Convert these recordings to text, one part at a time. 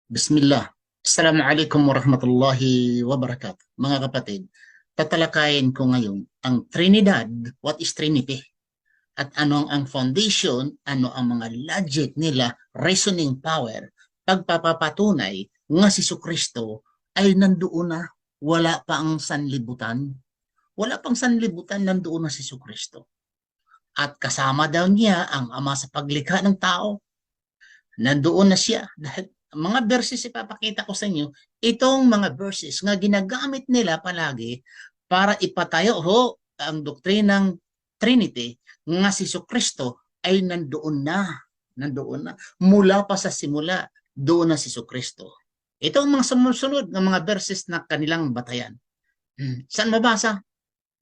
Bismillah. Assalamualaikum warahmatullahi wabarakatuh. Mga kapatid, tatalakayin ko ngayon ang Trinidad. What is Trinity? At anong ang foundation, ano ang mga logic nila, reasoning power, pagpapapatunay nga si Kristo ay nandoon na, wala pa ang sanlibutan. Wala pang sanlibutan, nandoon na si Kristo. At kasama daw niya ang Ama sa paglikha ng tao. Nandoon na siya dahil mga verses ipapakita ko sa inyo, itong mga verses nga ginagamit nila palagi para ipatayo ho ang doktrinang Trinity nga si Kristo ay nandoon na, mula pa sa simula, doon na si Kristo. Ito ang mga sumusunod ng mga verses na kanilang batayan. Saan mabasa?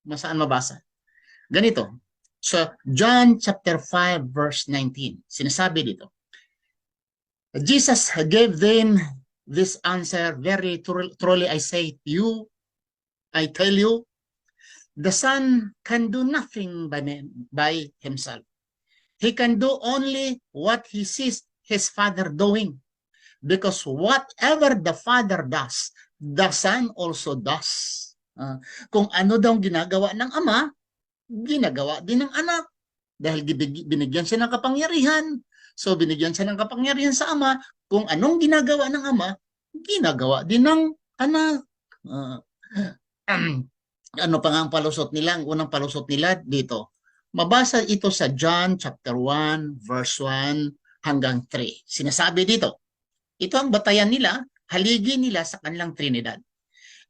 Saan mabasa? Ganito. So, John chapter 5 verse 19. Sinasabi dito, Jesus gave them this answer, very truly I say to you, I tell you, the Son can do nothing by himself. He can do only what he sees his Father doing. Because whatever the Father does, the Son also does. Kung ano daw ginagawa ng Ama, ginagawa din ng Anak. Dahil binigyan siya ng kapangyarihan. So binigyan siya ng kapangyarihan sa Ama, kung anong ginagawa ng Ama, ginagawa din ng Anak. Ano pa nga ang palusot nila? Ang unang palusot nila dito. Mabasa ito sa John chapter 1 verse 1 hanggang 3. Sinasabi dito, ito ang batayan nila, haligi nila sa kanilang Trinidad.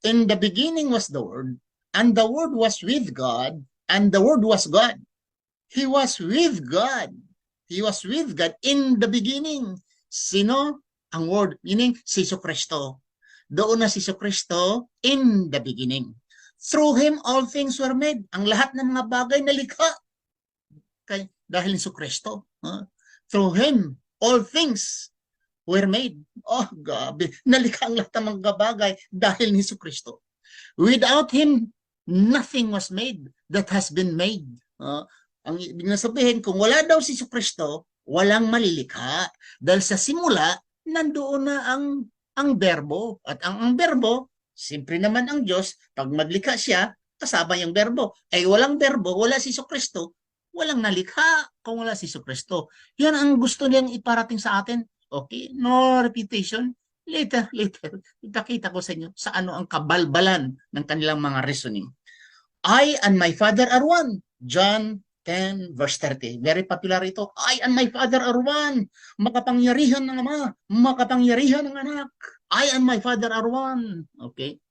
In the beginning was the Word, and the Word was with God, and the Word was God. He was with God. He was with God in the beginning. Sino? Ang Word, meaning si Kristo. Doon na si Kristo in the beginning. Through Him, all things were made. Ang lahat ng mga bagay na likha. Dahil si Kristo. Through Him, all things were made. Oh, gabi. Nalikha ang lahat ng mga bagay dahil ni Kristo. Without Him, nothing was made that has been made. Ang ibig na sabihin, kung wala daw si Kristo, walang malilikha. Dahil sa simula, nandoon na ang berbo. At ang berbo, siyempre naman ang Diyos, pag maglikha siya, kasama yung berbo. Ay walang berbo, wala si Kristo, walang nalikha kung wala si Kristo. Yan ang gusto niyang iparating sa atin. Okay, no repetition. Later, ipakita ko sa inyo sa ano ang kabalbalan ng kanilang mga reasoning. I and my Father are one. John 10 verse 30. Very popular ito. I and my Father are one. Makapangyarihan ng Ama, makapangyarihan ng Anak. I and my Father are one. Okay?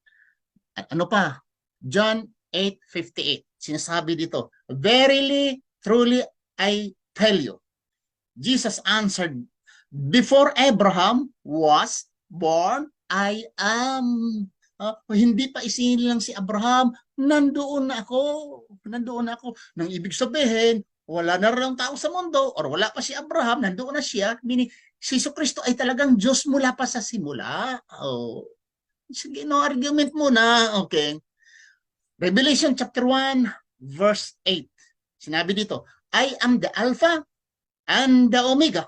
At ano pa? John 8:58. Sinasabi dito, verily, truly, I tell you. Jesus answered, before Abraham was born, I am. Hindi pa isinilang si Abraham, nandoon na ako. Nandoon na ako. Nang ibig sabihin, wala na rin tao sa mundo or wala pa si Abraham, nandoon na siya. Meaning, si Kristo ay talagang Diyos mula pa sa simula. Oh. Sige, no argument muna. Okay. Revelation chapter 1, verse 8. Sinabi dito, I am the Alpha and the Omega,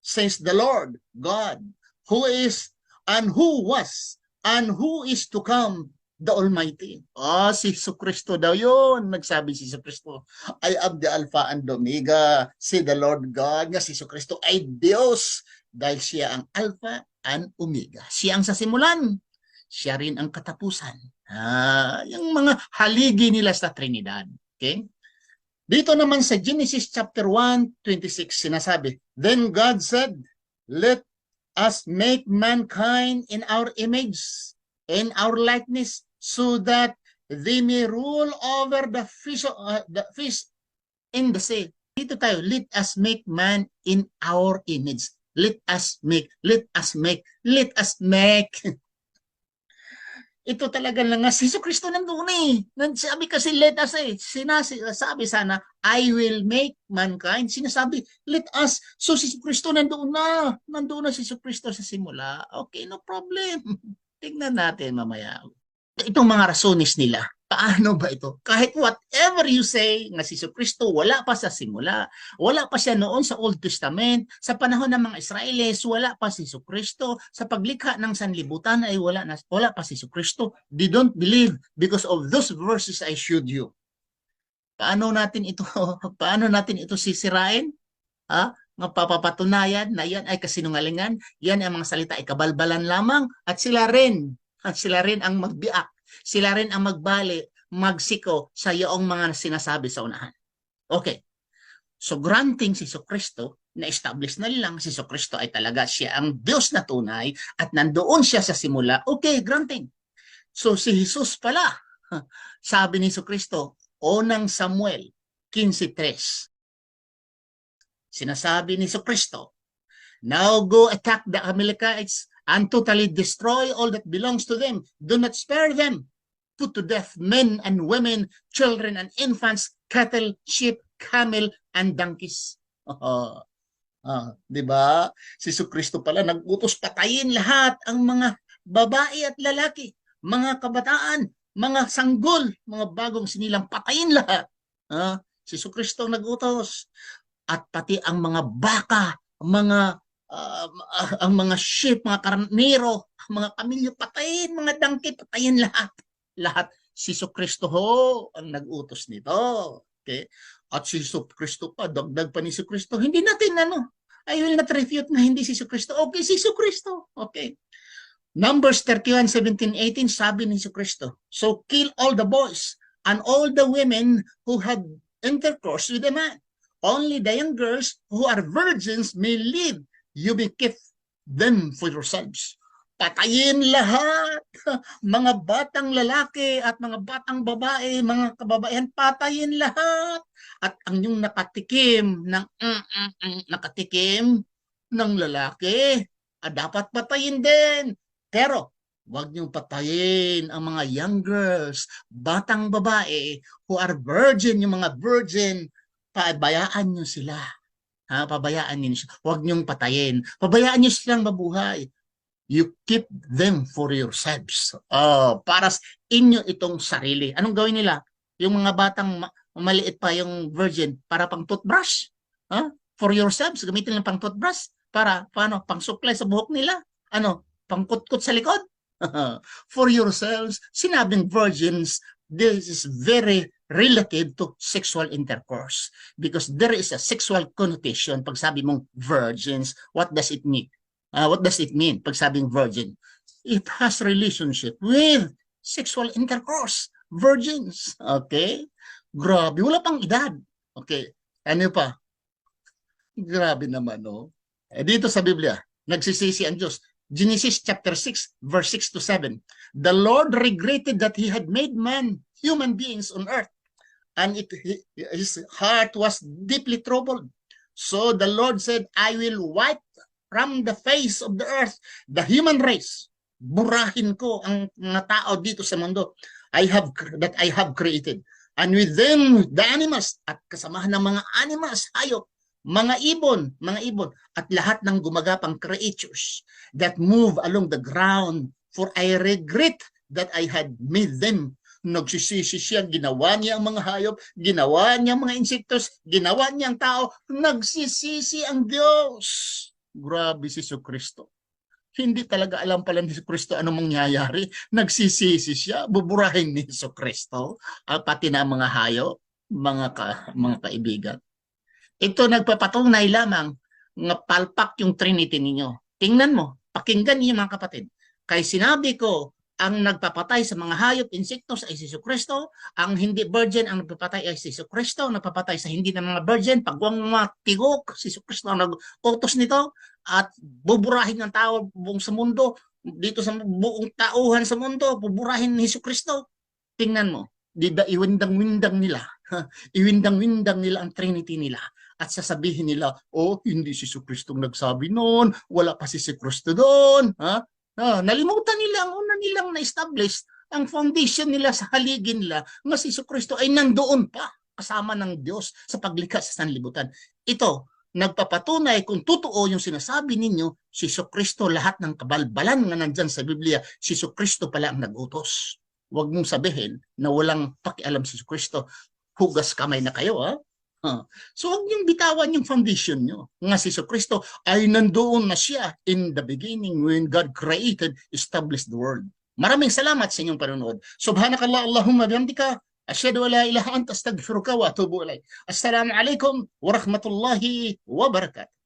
says the Lord God, who is and who was and who is to come, the Almighty. Si Kristo daw yun. Nagsabi si Kristo, I am the Alpha and the Omega, say the Lord God, nga si Kristo ay Diyos dahil siya ang Alpha and Omega. Siya ang sasimulan. Siya rin ang katapusan. Yung mga haligi nila sa Trinidad. Okay? Dito naman sa Genesis chapter 1:26 sinasabi, then God said, let us make mankind in our image, in our likeness, so that they may rule over the fish in the sea. Dito tayo, let us make man in our image. Let us make. Ito talaga lang nga, si Kristo nandoon eh. Sabi kasi let us eh. Sabi sana, I will make mankind. Sinasabi, let us. So si Kristo nandoon na. Nandoon na si Kristo sa simula. Okay, no problem. Tingnan natin mamaya. Itong mga rasones nila. Paano ba ito? Kahit whatever you say nga si Kristo wala pa sa simula, wala pa siya noon sa Old Testament, sa panahon ng mga Israelis, wala pa si Kristo, sa paglikha ng sanlibutan ay wala pa si Kristo. They don't believe because of those verses I showed you. Paano natin ito paano natin ito sisirain? Ha? Nga papapatunayan na yan ay kasinungalingan, yan ay mga salita ay kabalbalan lamang at sila rin ang magbiak. Sila rin ang magbali, magsiko sa iyong mga sinasabi sa unahan. Okay. So granting si Kristo, na-establish na lang si Kristo ay talaga siya ang Diyos na tunay at nandoon siya sa simula. Okay, granting. So si Jesus pala, sabi ni Kristo, unang Samuel 15:3. Sinasabi ni Kristo, now go attack the Amalekites and totally destroy all that belongs to them. Do not spare them. Put to death men and women, children and infants, cattle, sheep, camel, and donkeys. Di ba? Si Kristo pala nag-utos patayin lahat ang mga babae at lalaki, mga kabataan, mga sanggol, mga bagong sinilang, patayin lahat. Si Kristo nag-utos. At pati ang mga baka, ang mga sheep, mga karnero, mga kamilyo, patayin, mga donkey, patayin lahat. Lahat. Si Kristo ho ang nag-utos nito. Okay? At si Kristo pa, dagdag pa ni Kristo, hindi natin I will not refute na hindi si Kristo. Okay, si Kristo. Okay. Numbers 31:17-18, sabi ni Kristo, so kill all the boys and all the women who had intercourse with a man. Only the young girls who are virgins may live. You may keep them for yourselves. Patayin lahat. Mga batang lalaki at mga batang babae, mga kababaihan, patayin lahat. At ang yung nakatikim ng lalaki, dapat patayin din. Pero wag niyong patayin ang mga young girls, batang babae who are virgin, yung mga virgin, pabayaan niyo sila. Pabayaan niyo sila. Huwag niyong patayin. Pabayaan niyo silang mabuhay. You keep them for yourselves. Para inyo itong sarili. Anong gawin nila? Yung mga batang maliit pa yung virgin, para pang toothbrush. For yourselves, gamitin lang pang toothbrush. Para, paano? Pang suklay sa buhok nila. Pang kutkot sa likod. For yourselves, sinabing virgins, this is very relative to sexual intercourse because there is a sexual connotation pag sabi mong virgins. What does it mean? What does it mean pag sabing virgin? It has relationship with sexual intercourse. Virgins. Okay? Grabe. Wala pang edad. Okay. Ano pa? Grabe naman, no? Dito sa Biblia, nagsisisi ang Diyos. Genesis chapter 6, verse 6-7. The Lord regretted that He had made human beings on earth, and his heart was deeply troubled. So the Lord said, I will wipe from the face of the earth the human race. Burahin ko ang mga tao dito sa mundo that I have created. And with them, the animals, at kasamahan ng mga animals, hayop, mga ibon, at lahat ng gumagapang creatures that move along the ground. For I regret that I had made them. Nagsisisi siya, ginawa niya ang mga hayop, ginawa niya ang mga insektos, ginawa niya ang tao, nagsisisi ang Diyos. Grabe si Kristo. Hindi talaga alam pala ni Kristo anong mangyayari. Nagsisisi siya, buburahin ni Kristo, pati na mga hayop, mga kaibigan. Ito nagpapatunay lamang nga palpak yung Trinity ninyo. Tingnan mo, pakinggan niyo mga kapatid. Kaya sinabi ko, ang nagpapatay sa mga hayop, insektos ay si Kristo. Ang hindi virgin, ang nagpapatay ay si Kristo. Ang nagpapatay sa hindi na mga virgin, pagwang mga tigok, si Kristo ang nag-utos nito. At buburahin ng tao buong sa mundo, dito sa buong tauhan sa mundo, buburahin ni Kristo. Tingnan mo, iwindang-windang nila. Iwindang-windang nila ang Trinity nila. At sasabihin nila, hindi si Kristo nagsabi noon, wala pa si Kristo doon. Nalimutan nila ang una nilang na-establish, ang foundation nila sa haligin nila, nga si Kristo ay nandoon pa, kasama ng Diyos sa paglikha sa sanlibutan. Ito, nagpapatunay kung totoo yung sinasabi ninyo, si Kristo lahat ng kabalbalan nga nandyan sa Biblia, si Kristo pala ang nag-utos. Huwag mong sabihin na walang pakialam si Kristo. Hugas kamay na kayo, ha? So huwag niyong bitawan yung foundation niyo. Nga si Kristo ay nandoon na siya in the beginning when God created, established the world. Maraming salamat sa inyong panonood. Subhanakallah Allahumma bihamdika asyhadu an la ilaha anta astaghfiruka wa atubu ilaik. Assalamu alaikum wa rahmatullahi wa barakatuh.